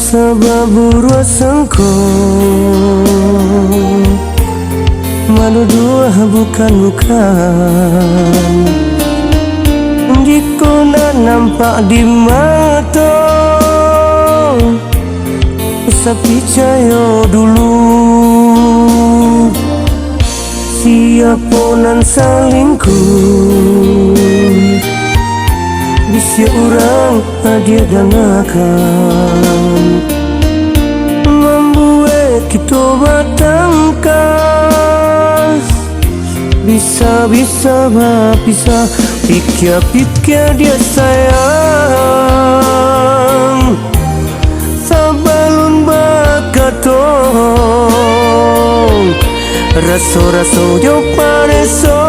Sababuru sengko Manuduh bukan Jika nampak di mata Sapi cayo dulu Siapa nan salingkuh Bisa orang dia danakan Membuat kita bertengkar Bisa-bisa berpisah Pikir-pikir dia sayang Sabalun bakatong Raso-raso jo pareso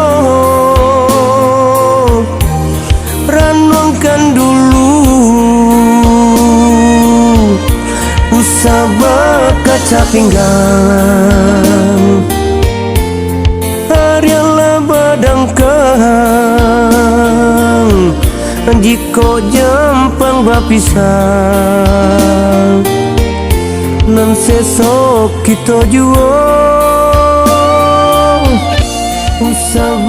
Ranungkan dulu Usah kaca pinggang Harialah badangkang Jika jampang berpisah Nan sesok kita jua Usah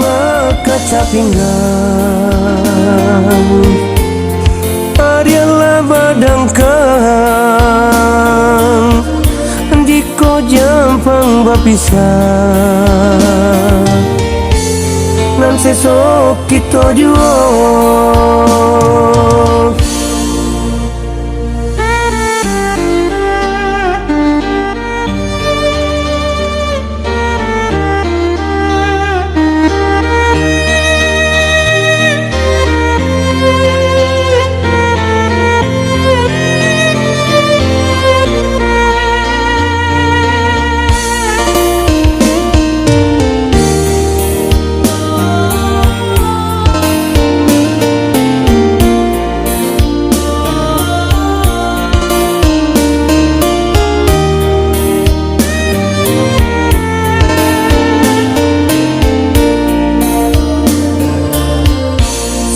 kaca pinggang Harialah badangkang Jika jampang berpisah Nan sesok kita jua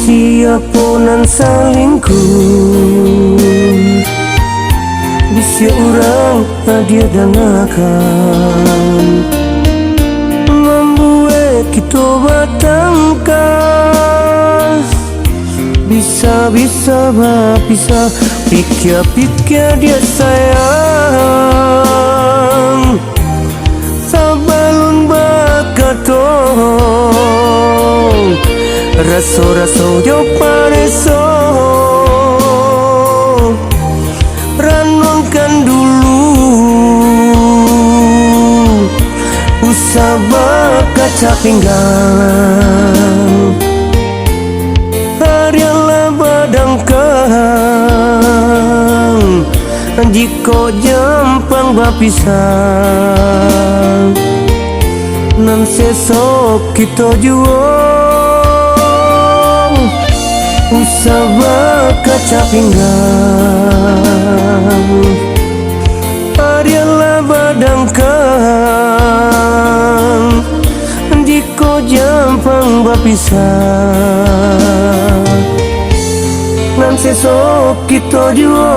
Siapa nan salingkuh Bisa orang dia danakan Membuat kita bertengkar Bisa-bisa berpisah Pikir-pikir dia sayang Sabalun bakatong Raso-raso jo pareso Ranungkan dulu Usah kaca pinggang Harialah badangkang Jika jampang berpisah Nan sesok kita jua Usah kaca pinggang Harialah badangkang Jika jampang berpisah Nan sesok kita jua